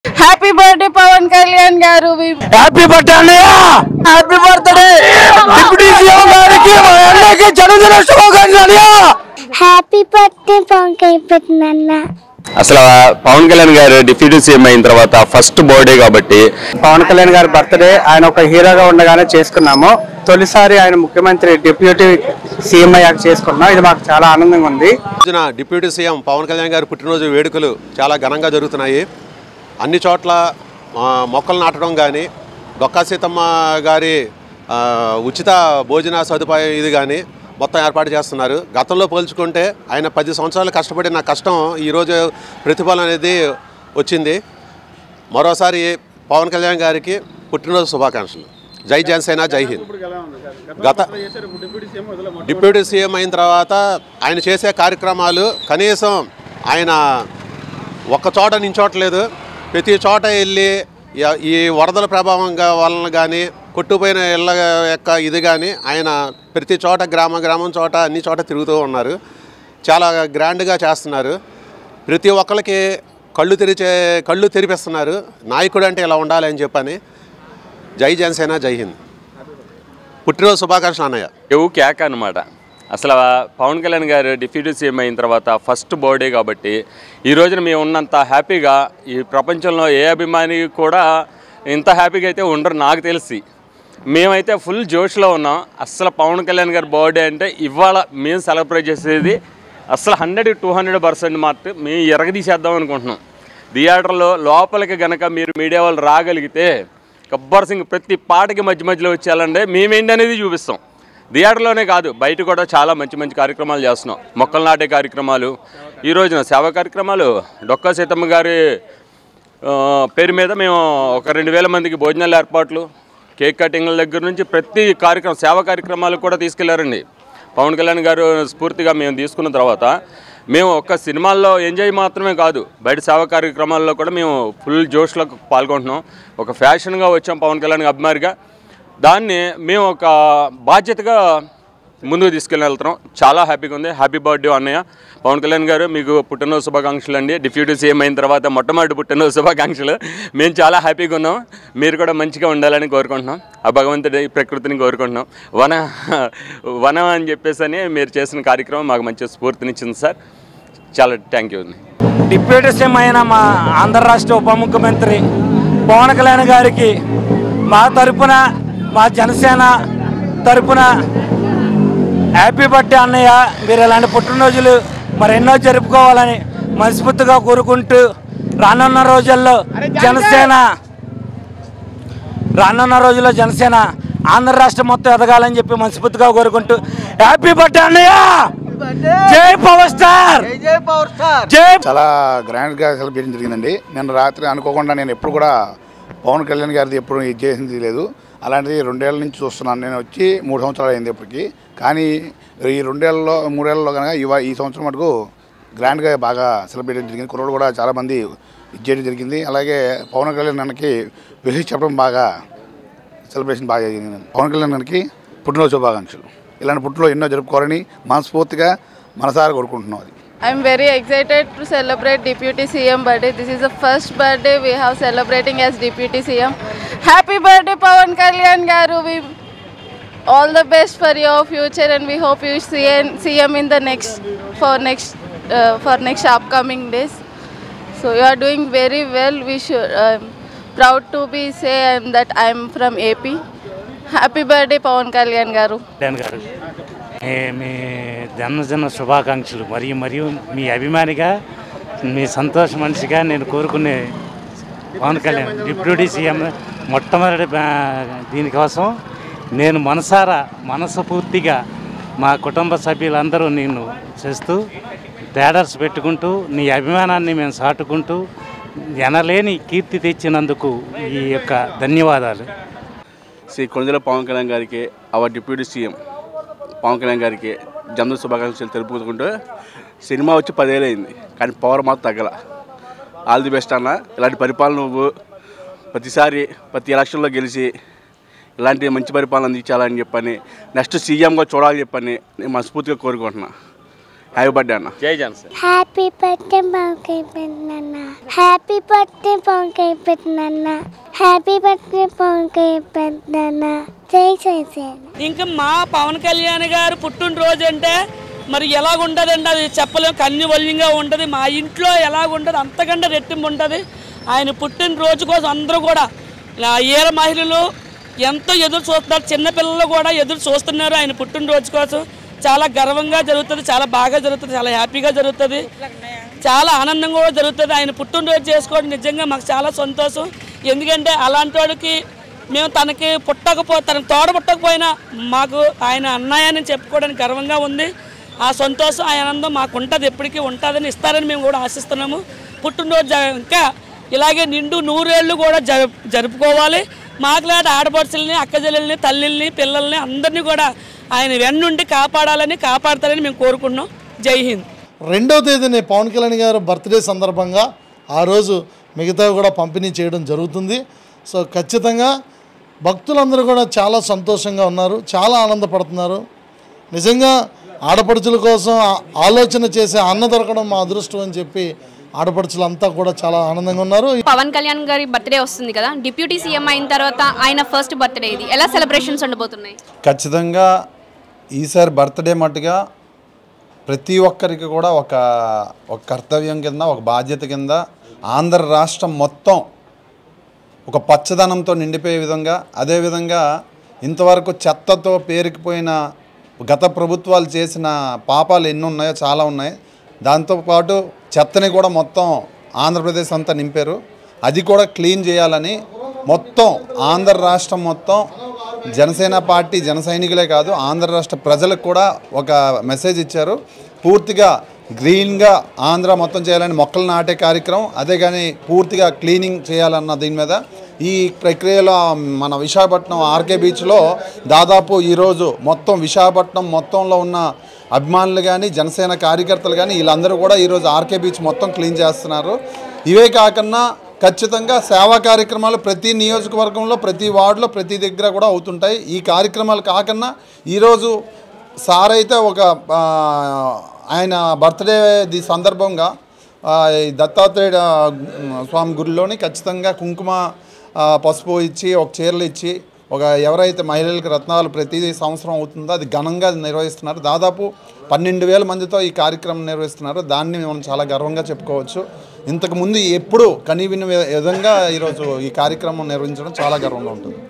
Happy birthday Pawan Kalyan garu. Happy birthday అన్నయ్య. Happy birthday deputy CM గారికి మా అన్నకి జన్మదిన శుభాకాంక్షలు అన్నయ్య. Happy birthday Pawan Kalyan. అసలు పవన్ కళ్యాణ్ గారు డిప్యూటీ సీఎం అయిన తర్వాత ఫస్ట్ బర్త్డే కాబట్టి పవన్ కళ్యాణ్ గారి బర్త్డే ఆయన ఒక హీరోగా ఉండగానే చేసుకున్నాము. తొలిసారి ఆయన ముఖ్యమంత్రి డిప్యూటీ సీఎం అయ్యాక చేసుకున్నాం. ఇది మాకు చాలా ఆనందంగా ఉంది. డిప్యూటీ సీఎం పవన్ కళ్యాణ్ గారి పుట్టినరోజు వేడుకలు చాలా ఘనంగా జరుగుతున్నాయి. అన్ని చోట్ల మొక్కలు నాటడం కానీ, డొక్కా సీతమ్మ గారి ఉచిత భోజన సదుపాయం ఇది కానీ మొత్తం ఏర్పాటు చేస్తున్నారు. గతంలో పోల్చుకుంటే ఆయన 10 సంవత్సరాలు కష్టపడిన కష్టం ఈరోజు ప్రతిఫలం అనేది వచ్చింది. మరోసారి పవన్ కళ్యాణ్ గారికి పుట్టినరోజు శుభాకాంక్షలు. జై జనసేన, జై హింద్. డిప్యూటీ సీఎం అయిన తర్వాత ఆయన చేసే కార్యక్రమాలు కనీసం ఆయన ఒక్క చోట నించోట్లేదు. ప్రతి చోట వెళ్ళి ఈ వరదల ప్రభావం వలన కానీ, కొట్టుపోయిన ఇళ్ళ యొక్క ఇది కానీ ఆయన ప్రతి చోట గ్రామం చోట అన్ని చోట తిరుగుతూ ఉన్నారు. చాలా గ్రాండ్గా చేస్తున్నారు. ప్రతి ఒక్కరికి కళ్ళు తెరిపిస్తున్నారు. నాయకుడు అంటే ఇలా ఉండాలి అని చెప్పని. జై జనసేన, జై హింద్. పుట్టినరోజు శుభాకాంక్షలు అన్నయ్య. ఎవు కేక అనమాట. అసలు పవన్ కళ్యాణ్ గారు డిప్యూటీ సీఎం అయిన తర్వాత ఫస్ట్ బర్త్డే కాబట్టి ఈ రోజున మేము ఉన్నంత హ్యాపీగా ఈ ప్రపంచంలో ఏ అభిమాని కూడా ఇంత హ్యాపీగా అయితే ఉండరు నాకు తెలిసి. మేమైతే ఫుల్ జోష్లో ఉన్నాం. అసలు పవన్ కళ్యాణ్ గారి బర్త్డే అంటే ఇవాళ మేము సెలబ్రేట్ చేసేది అసలు 100-200% మాత్రం మేము ఎరగదీసేద్దాం అనుకుంటున్నాం. థియేటర్లో లోపలికి గనక మీరు మీడియా వాళ్ళు రాగలిగితే గబ్బర్ సింగ్ ప్రతి పాటకి మధ్యలో వచ్చేయాలంటే మేమేంటి అనేది చూపిస్తాం. థియేటర్లోనే కాదు, బయట కూడా చాలా మంచి కార్యక్రమాలు చేస్తున్నాం. మొక్కలు నాటే కార్యక్రమాలు, ఈ రోజున సేవా కార్యక్రమాలు, డొక్కా సీతమ్మ గారి పేరు మీద మేము ఒక 2000 మందికి భోజనాల ఏర్పాట్లు, కేక్ కటింగ్ల దగ్గర నుంచి ప్రతి కార్యక్రమం సేవా కార్యక్రమాలు కూడా తీసుకెళ్లారండి. పవన్ కళ్యాణ్ గారు స్ఫూర్తిగా మేము తీసుకున్న తర్వాత మేము ఒక్క సినిమాల్లో ఎంజాయ్ మాత్రమే కాదు, బయట సేవా కార్యక్రమాల్లో కూడా మేము ఫుల్ జోష్లో పాల్గొంటున్నాం. ఒక ఫ్యాషన్గా వచ్చాం పవన్ కళ్యాణ్ అభిమానిగా. దాన్ని మేము ఒక బాధ్యతగా ముందుకు తీసుకెళ్తున్నాం. చాలా హ్యాపీగా ఉంది. హ్యాపీ బర్త్డే అన్నయ్య. పవన్ కళ్యాణ్ గారు మీకు పుట్టినరోజు శుభాకాంక్షలు అండి. డిప్యూటీ సీఎం అయిన తర్వాత మొట్టమొదటి పుట్టినరోజు శుభాకాంక్షలు. మేము చాలా హ్యాపీగా ఉన్నాం. మీరు కూడా మంచిగా ఉండాలని కోరుకుంటున్నాం. ఆ భగవంతుడి ప్రకృతిని కోరుకుంటున్నాం. వనం అని చెప్పేసి అని మీరు చేసిన కార్యక్రమం మాకు మంచి స్ఫూర్తినిచ్చింది సార్. చాలా థ్యాంక్ యూ. డిప్యూటీ సీఎం అయిన మా ఆంధ్ర రాష్ట్ర ఉప ముఖ్యమంత్రి పవన్ కళ్యాణ్ గారికి మా తరపున, మా జనసేన తరపున హ్యాపీ బర్త్డే అన్నయ్య. మీరు ఇలాంటి పుట్టినరోజులు మరెన్నో జరుపుకోవాలని మనస్ఫూర్తిగా కోరుకుంటూ రానున్న రోజుల్లో జనసేన ఆంధ్ర రాష్ట్రం మొత్తం ఎదగాలని చెప్పి మనస్ఫూర్తిగా కోరుకుంటూ హ్యాపీ బర్త్డే అన్నయ్య. జై పవర్ స్టార్. చాలా గ్రాండ్గా సెలబ్రేషన్ జరిగిందండి. నిన్న రాత్రి అనుకోకుండా నేను ఎప్పుడు కూడా పవన్ కళ్యాణ్ గారిది ఎప్పుడు ఇది చేసింది లేదు. అలాంటిది 2 ఏళ్ళ నుంచి చూస్తున్నాను. నేను వచ్చి 3 సంవత్సరాలు అయింది ఇప్పటికి. కానీ ఈ 3 ఏళ్ళలో కనుక ఈ సంవత్సరం మటుకు గ్రాండ్గా బాగా సెలబ్రేట్ జరిగింది. కుర్రోడు కూడా చాలామంది ఇది చేయడం జరిగింది. అలాగే పవన్ కళ్యాణ్ గారికి విషయం చెప్పడం బాగా సెలబ్రేషన్ బాగా జరిగింది. పవన్ కళ్యాణ్ గారికి పుట్టినరోజు శుభాకాంక్షలు. ఇలాంటి పుట్టినరోజు ఎన్నో జరుపుకోవాలని మనస్ఫూర్తిగా మనసారా కోరుకుంటున్నాం. అది I'm very excited to celebrate Deputy CM birthday. This is the first birthday we have celebrating as Deputy CM. Happy birthday Pawan Kalyan garu. We all the best for your future and we hope you see him in the next upcoming days. So you are doing very well. We should proud to be say that I am from AP. Happy birthday Pawan Kalyan garu. మీ జన్మదిన శుభాకాంక్షలు. మరియు మీ అభిమానిగా, మీ సంతోష మనిషిగా నేను కోరుకునే Pawan Kalyan deputy CM మొట్టమొదటి దీనికోసం నేను మనస్ఫూర్తిగా మా కుటుంబ సభ్యులందరూ నేను చేస్తూ థియేటర్స్ పెట్టుకుంటూ నీ అభిమానాన్ని మేము చాటుకుంటూ ఎనలేని కీర్తి తెచ్చినందుకు ఈ యొక్క ధన్యవాదాలు. శ్రీ కొణిదెల పవన్ కళ్యాణ్ గారికి, our deputy CM Pawan Kalyan గారికి జన్మదిన శుభాకాంక్షలు తెలుపుకుంటూ సినిమా వచ్చి 10 ఏళ్ళు అయింది, కానీ పవర్ మాత్రం తగ్గల. ఆల్ ది బెస్ట్ అన్న. ఇలాంటి పరిపాలన నువ్వు ప్రతి ఎలక్షన్లో గెలిచి ఇలాంటి మంచి పరిపాలన అందించాలని చెప్పని, నెక్స్ట్ సీఎంగా చూడాలని చెప్పని నేను మనస్ఫూర్తిగా కోరుకుంటున్నా. హ్యాపీ బర్త్డే అన్న. జై జనసేన. హ్యాపీ బర్త్డే పవన్ కళ్యాణ్ అన్న. హ్యాపీ బర్త్డే పవన్ కళ్యాణ్ అన్న. హ్యాపీ బర్త్డే పవన్ కళ్యాణ్ అన్న. జై జనసేన. ఇంకా మా పవన్ కళ్యాణ్ గారు పుట్టినరోజు అంటే మరి ఎలాగుంటుందండి, అది చెప్పలేము. కన్నువల్యంగా ఉంటుంది. మా ఇంట్లో ఎలాగుంటుంది అంతకంటే రెట్టింపు ఉంటుంది. ఆయన పుట్టినరోజు కోసం అందరూ కూడా ఏర మహిళలు ఎంతో ఎదురు చూస్తున్నారు. చిన్నపిల్లలు కూడా ఎదురు చూస్తున్నారు ఆయన పుట్టినరోజు కోసం. చాలా గర్వంగా జరుగుతుంది, చాలా బాగా జరుగుతుంది, చాలా హ్యాపీగా జరుగుతుంది, చాలా ఆనందంగా కూడా జరుగుతుంది. ఆయన పుట్టినరోజు చేసుకోవడం నిజంగా మాకు చాలా సంతోషం. ఎందుకంటే అలాంటి వాడికి మేము తనకి తనకు తోడపుట్టకపోయినా మాకు ఆయన అన్నయ్యని చెప్పుకోవడానికి గర్వంగా ఉంది. ఆ సంతోషం ఆ ఆనందం మాకు ఉంటుంది, ఎప్పటికీ ఉంటుందని ఇస్తారని మేము కూడా ఆశిస్తున్నాము. పుట్టినరోజు ఇంకా ఇలాగే నిండు 100 ఏళ్ళు కూడా జరుపుకోవాలి. మాకులాంటి ఆడపడుచుల్ని, అక్కజెల్లెల్ని, తల్లిల్ని, పిల్లల్ని అందరినీ కూడా ఆయన వెన్నుండి కాపాడతారని మేము కోరుకుంటున్నాం. జై హింద్. 2వ తేదీని పవన్ కళ్యాణ్ గారు బర్త్డే సందర్భంగా ఆ రోజు మిగతా కూడా పంపిణీ చేయడం జరుగుతుంది. సో ఖచ్చితంగా భక్తులందరూ కూడా చాలా సంతోషంగా ఉన్నారు, చాలా ఆనందపడుతున్నారు. నిజంగా ఆడపడుచుల కోసం ఆలోచన చేసే అన్న దొరకడం మా అదృష్టం అని చెప్పి ఆడపడుచులంతా కూడా చాలా ఆనందంగా ఉన్నారు. పవన్ కళ్యాణ్ గారి బర్త్డే వస్తుంది కదా, డిప్యూటీ సీఎం అయిన తర్వాత ఆయన ఫస్ట్ బర్త్డే ఇది, ఎలా సెలబ్రేషన్స్ ఉండబోతున్నాయి? ఖచ్చితంగా ఈసారి బర్త్డే మట్టుగా ప్రతి ఒక్కరికి కూడా ఒక కర్తవ్యం కింద, ఒక బాధ్యత కింద ఆంధ్ర రాష్ట్రం మొత్తం ఒక పచ్చదనంతో నిండిపోయే విధంగా, అదేవిధంగా ఇంతవరకు చెత్తతో పేరుకుపోయిన గత ప్రభుత్వాలు చేసిన పాపాలు ఎన్ని ఉన్నాయో చాలా ఉన్నాయి. దాంతోపాటు చెత్తని కూడా మొత్తం ఆంధ్రప్రదేశ్ అంతా నింపారు. అది కూడా క్లీన్ చేయాలని మొత్తం ఆంధ్ర రాష్ట్రం మొత్తం జనసేన పార్టీ జన సైనికులే కాదు ఆంధ్ర రాష్ట్ర ప్రజలకు కూడా ఒక మెసేజ్ ఇచ్చారు. పూర్తిగా గ్రీన్గా ఆంధ్ర మొత్తం చేయాలని మొక్కలు నాటే కార్యక్రమం, అదే కానీ పూర్తిగా క్లీనింగ్ చేయాలన్న దీని మీద ఈ ప్రక్రియలో మన విశాఖపట్నం ఆర్కే బీచ్లో దాదాపు ఈరోజు మొత్తం విశాఖపట్నం మొత్తంలో ఉన్న అభిమానులు కానీ జనసేన కార్యకర్తలు కానీ వీళ్ళందరూ కూడా ఈరోజు ఆర్కే బీచ్ మొత్తం క్లీన్ చేస్తున్నారు. ఇవే కాకుండా ఖచ్చితంగా సేవా కార్యక్రమాలు ప్రతి నియోజకవర్గంలో, ప్రతి వార్డులో, ప్రతి దగ్గర కూడా అవుతుంటాయి. ఈ కార్యక్రమాలు కాకుండా ఈరోజు సార్ అయితే ఆయన బర్త్డే సందర్భంగా దత్తాత్రేయ స్వామి గుడిలోని ఖచ్చితంగా కుంకుమ, పసుపు ఇచ్చి ఒక చీరలు ఇచ్చి ఎవరైతే మహిళలకు రత్నాలు ప్రతి సంవత్సరం అవుతుందో అది ఘనంగా నిర్వహిస్తున్నారు. దాదాపు 12,000 మందితో ఈ కార్యక్రమం నిర్వహిస్తున్నారు. దాన్ని మనం చాలా గర్వంగా చెప్పుకోవచ్చు. ఇంతకుముందు ఎప్పుడు కనీవిని విధంగా ఈరోజు ఈ కార్యక్రమం నిర్వహించడం చాలా గర్వంగా ఉంటుంది.